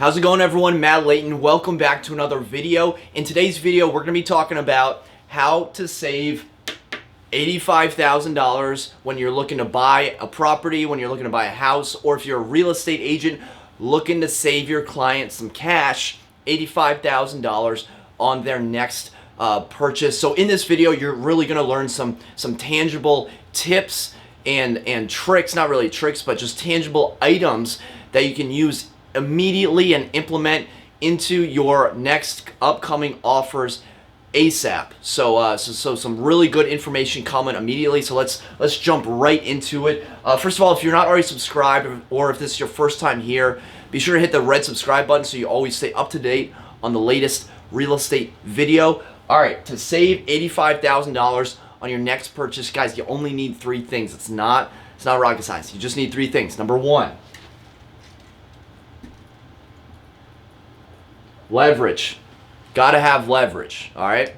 How's it going, everyone? Matt Leighton. Welcome back to another video. In today's video, we're going to be talking about how to save $85,000 when you're looking to buy a property, when you're looking to buy a house, or if you're a real estate agent looking to save your client some cash, $85,000 on their next purchase. So in this video, you're really going to learn some tangible tips and tricks, not really tricks, but just tangible items that you can use immediately and implement into your next upcoming offers ASAP. So some really good information coming immediately. So let's jump right into it. First of all, if you're not already subscribed, or if this is your first time here, be sure to hit the red subscribe button so you always stay up to date on the latest real estate video. All right, to save $85,000 on your next purchase, guys, you only need three things. It's not rocket science. You just need three things. Number one, leverage. Gotta have leverage, all right?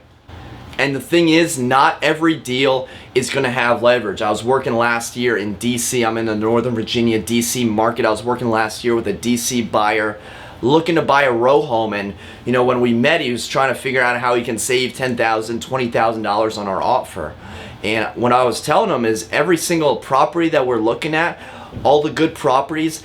And the thing is, not every deal is gonna have leverage. I was working last year in DC. I'm in the Northern Virginia, DC market. I was working last year with a DC buyer looking to buy a row home, and when we met, he was trying to figure out how he can save $10,000, $20,000 on our offer. And what I was telling him is every single property that we're looking at, all the good properties,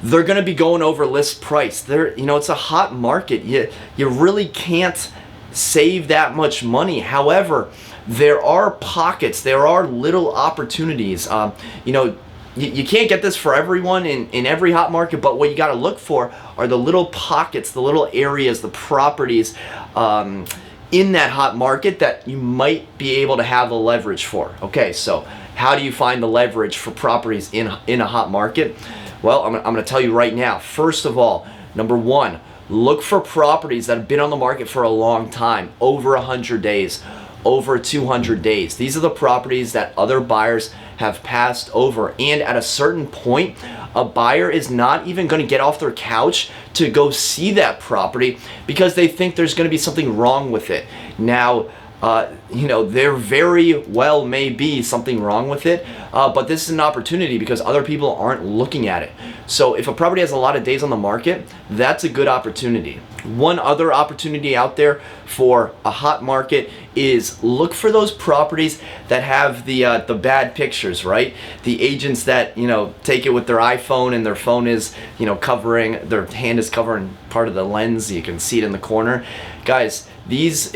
they're going to be going over list price. It's a hot market. You really can't save that much money. However, there are pockets, there are little opportunities. You can't get this for everyone in every hot market, but what you got to look for are the little pockets, the little areas, the properties in that hot market that you might be able to have the leverage for. Okay, so how do you find the leverage for properties in a hot market? Well, I'm going to tell you right now. First of all, number one, look for properties that have been on the market for a long time, over 100 days, over 200 days. These are the properties that other buyers have passed over. And at a certain point, a buyer is not even going to get off their couch to go see that property because they think there's going to be something wrong with it. Now, there very well may be something wrong with it, but this is an opportunity because other people aren't looking at it. So if a property has a lot of days on the market, that's a good opportunity. One other opportunity out there for a hot market is look for those properties that have the bad pictures, right? The agents that take it with their iPhone and their phone is their hand is covering part of the lens. You can see it in the corner, guys. If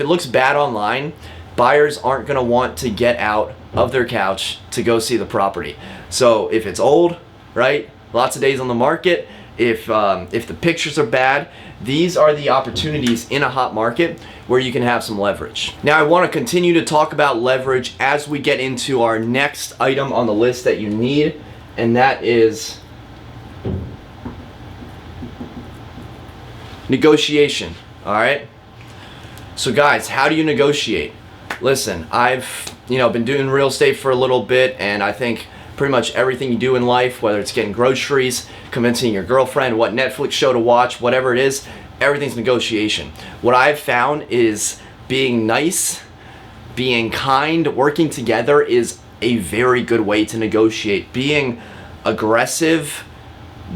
it looks bad online, buyers aren't going to want to get out of their couch to go see the property. So if it's old, right, lots of days on the market, if the pictures are bad, these are the opportunities in a hot market where you can have some leverage. Now, I want to continue to talk about leverage as we get into our next item on the list that you need, and that is negotiation. All right? So guys, how do you negotiate? Listen, I've been doing real estate for a little bit, and I think pretty much everything you do in life, whether it's getting groceries, convincing your girlfriend what Netflix show to watch, whatever it is, everything's negotiation. What I've found is being nice, being kind, working together is a very good way to negotiate. Being aggressive,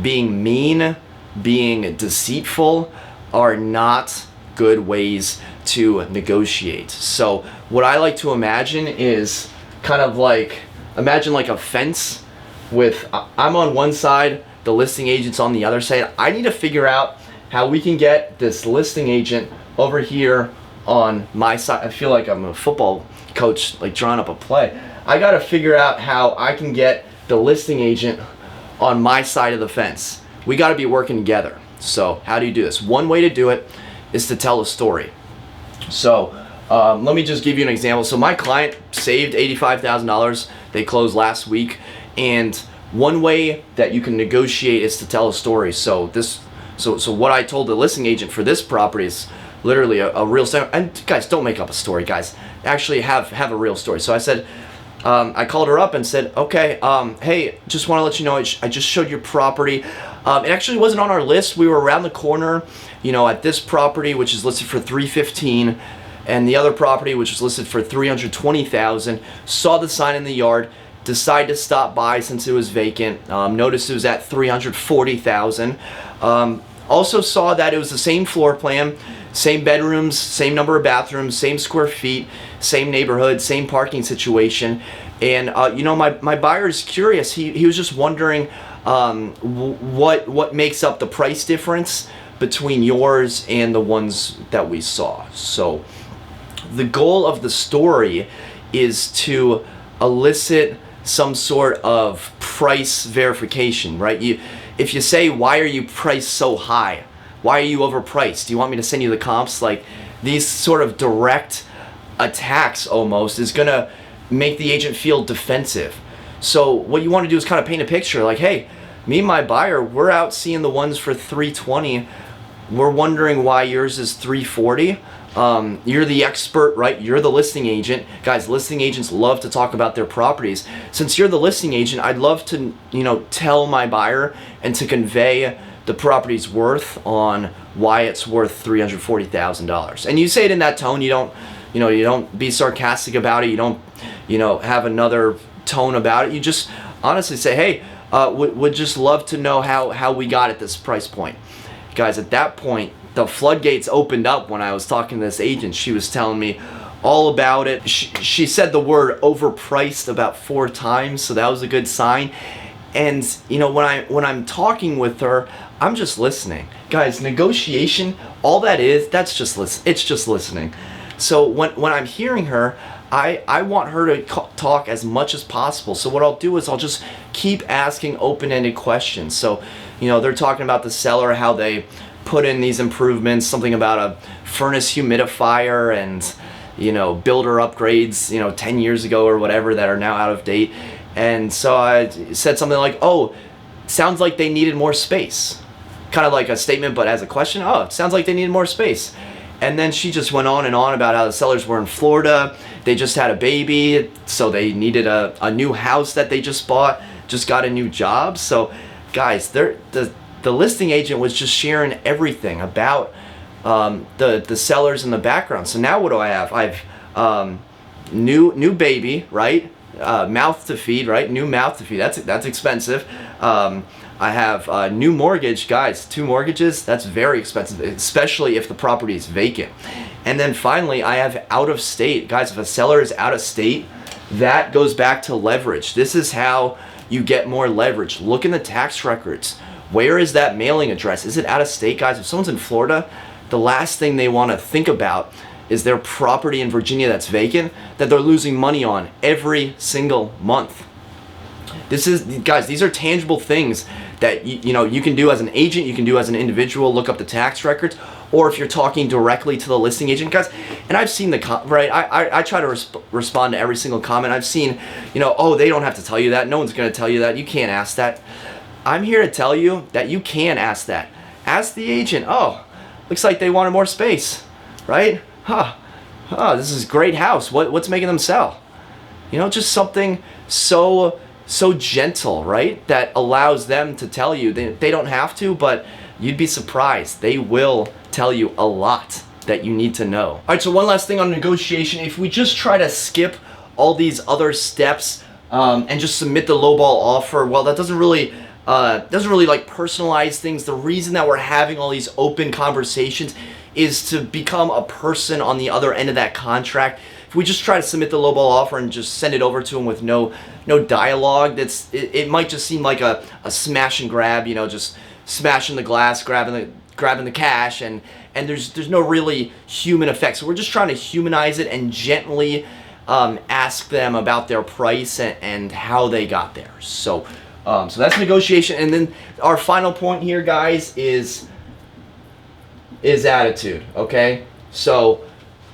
being mean, being deceitful are not good ways to negotiate. So what I like to imagine is kind of imagine like a fence with I'm on one side, the listing agent's on the other side. I need to figure out how we can get this listing agent over here on my side. I feel like I'm a football coach, like drawing up a play. I got to figure out how I can get the listing agent on my side of the fence. We got to be working together. So how do you do this? One way to do it is to tell a story. So let me just give you an example. So my client saved $85,000. They closed last week, and one way that you can negotiate is to tell a story. So what I told the listing agent for this property is literally a real story. And guys, don't make up a story, guys. Actually have a real story. So I said, I called her up and said, okay, hey, just want to let you know, I just showed your property. It actually wasn't on our list. We were around the corner, at this property, which is listed for $315, and the other property, which was listed for $320,000. Saw the sign in the yard, decided to stop by since it was vacant. Noticed it was at $340,000. Also saw that it was the same floor plan, same bedrooms, same number of bathrooms, same square feet, same neighborhood, same parking situation. And my buyer is curious. He was just wondering what makes up the price difference between yours and the ones that we saw. So the goal of the story is to elicit some sort of price verification, right? If you say, why are you priced so high? Why are you overpriced? Do you want me to send you the comps? Like, these sort of direct attacks almost is gonna make the agent feel defensive. So what you want to do is kind of paint a picture like, hey, me and my buyer, we're out seeing the ones for 320. We're wondering why yours is 340. You're the expert, right? You're the listing agent. Guys, listing agents love to talk about their properties. Since you're the listing agent, I'd love to, tell my buyer and to convey the property's worth on why it's worth $340,000. And you say it in that tone. You don't be sarcastic about it. You don't, have another tone about it. You just honestly say, hey, would just love to know how we got at this price point. Guys, at that point, the floodgates opened up when I was talking to this agent. She was telling me all about it. She said the word overpriced about 4 times, so that was a good sign. And when I'm talking with her, I'm just listening. Guys, negotiation, all that is, it's just listening. So when I'm hearing her, I want her to talk as much as possible. So what I'll do is I'll just keep asking open-ended questions. So, they're talking about the seller, how they put in these improvements, something about a furnace humidifier and, builder upgrades, 10 years ago or whatever that are now out of date. And so I said something like, oh, sounds like they needed more space. Kind of like a statement, but as a question, oh, it sounds like they needed more space. And then she just went on and on about how the sellers were in Florida. They just had a baby, so they needed a new house that they just bought, just got a new job. So guys, the listing agent was just sharing everything about the sellers in the background. So now what do I have? I have new baby, right? Mouth to feed, right? New mouth to feed. That's expensive. I have new mortgage, guys. 2 mortgages. That's very expensive, especially if the property is vacant. And then finally, I have out of state, guys. If a seller is out of state, that goes back to leverage. This is how you get more leverage. Look in the tax records. Where is that mailing address? Is it out of state, guys? If someone's in Florida, the last thing they want to think about is their property in Virginia that's vacant that they're losing money on every single month. Guys, these are tangible things that you can do as an agent, you can do as an individual, look up the tax records, or if you're talking directly to the listing agent, guys. And I've seen I try to respond to every single comment. I've seen, oh, they don't have to tell you that. No one's going to tell you that. You can't ask that. I'm here to tell you that you can ask that. Ask the agent, oh, looks like they wanted more space, right? This is a great house. What's making them sell? Just something so gentle, right? That allows them to tell you. They don't have to, but you'd be surprised. They will tell you a lot that you need to know. All right, so one last thing on negotiation. If we just try to skip all these other steps and just submit the lowball offer, well, that doesn't really like personalize things. The reason that we're having all these open conversations is to become a person on the other end of that contract. If we just try to submit the lowball offer and just send it over to them with no dialogue, it might just seem like a smash and grab, just smashing the glass, grabbing the cash, and there's no really human effect. So we're just trying to humanize it and gently ask them about their price and how they got there. So that's negotiation. And then our final point here, guys, is attitude. Okay, so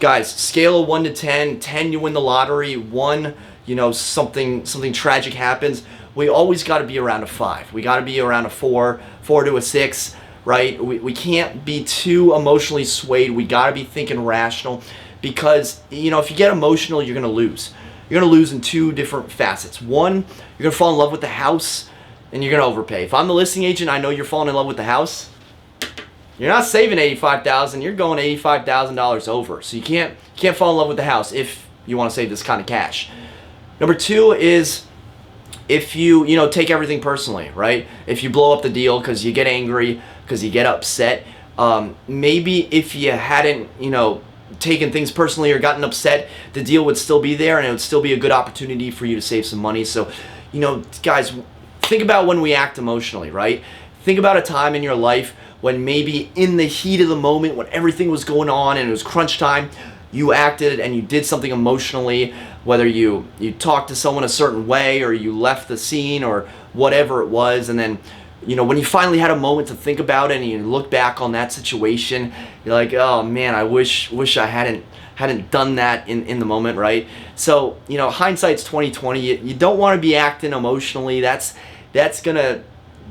guys, scale of 1 to 10. 10, you win the lottery. 1, something tragic happens. We always got to be around a 5. We got to be around a 4 to a 6, right? We can't be too emotionally swayed. We got to be thinking rational, because if you get emotional, you're gonna lose. You're gonna lose in 2 different facets. 1, you're gonna fall in love with the house, and you're gonna overpay. If I'm the listing agent, I know you're falling in love with the house. You're not saving $85,000. You're going $85,000 over. So you can't fall in love with the house if you want to save this kind of cash. Number 2 is if you know, take everything personally, right? If you blow up the deal because you get angry, because you get upset, maybe if you hadn't, you know, taken things personally or gotten upset, the deal would still be there and it would still be a good opportunity for you to save some money. So, you know, guys, think about when we act emotionally, right? Think about a time in your life when maybe in the heat of the moment, when everything was going on and it was crunch time, you acted and you did something emotionally, whether you talked to someone a certain way or you left the scene or whatever it was, and then, you know, when you finally had a moment to think about it and you look back on that situation, you're like, oh man, I wish I hadn't done that in the moment, right? So, you know, hindsight's 20/20. You don't want to be acting emotionally. That's gonna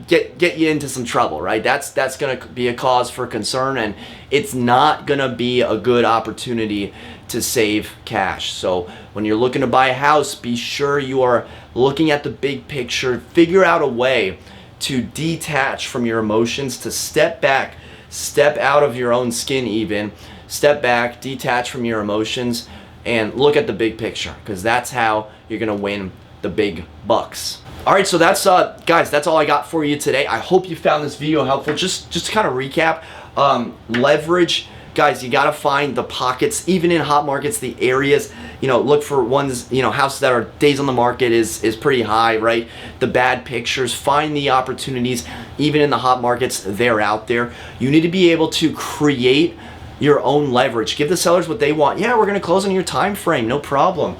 get you into some trouble, right? That's gonna be a cause for concern, and it's not gonna be a good opportunity to save cash. So when you're looking to buy a house, be sure you are looking at the big picture. Figure out a way to detach from your emotions, to step back, step out of your own skin, even step back, detach from your emotions, and look at the big picture, because that's how you're gonna win the big bucks. All right, so that's guys, that's all I got for you today. I hope you found this video helpful. Just to kind of recap, leverage, guys, you gotta find the pockets, even in hot markets, the areas, you know, look for ones, you know, houses that are days on the market is pretty high, right? The bad pictures, find the opportunities, even in the hot markets, they're out there. You need to be able to create your own leverage. Give the sellers what they want. Yeah, we're gonna close on your time frame, no problem.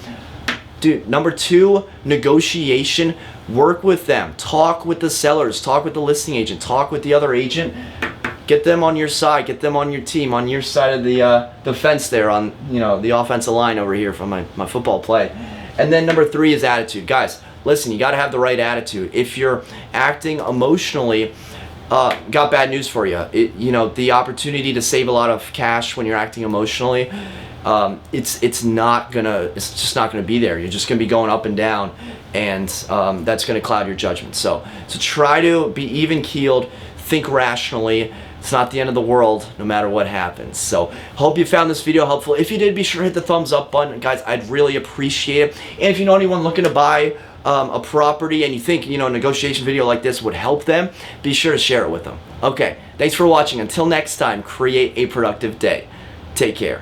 Dude, number 2, negotiation. Work with them. Talk with the sellers. Talk with the listing agent. Talk with the other agent. Get them on your side. Get them on your team. On your side of the fence there, on, you know, the offensive line over here from my football play. And then number 3 is attitude. Guys, listen, you got to have the right attitude. If you're acting emotionally, got bad news for you. You know, the opportunity to save a lot of cash when you're acting emotionally, it's just not gonna be there. You're just gonna be going up and down, and that's gonna cloud your judgment. So try to be even keeled, think rationally. It's not the end of the world, no matter what happens. So hope you found this video helpful. If you did, be sure to hit the thumbs up button, guys. I'd really appreciate it. And if you know anyone looking to buy a property and you think, you know, a negotiation video like this would help them, be sure to share it with them. Okay, thanks for watching. Until next time, create a productive day. Take care.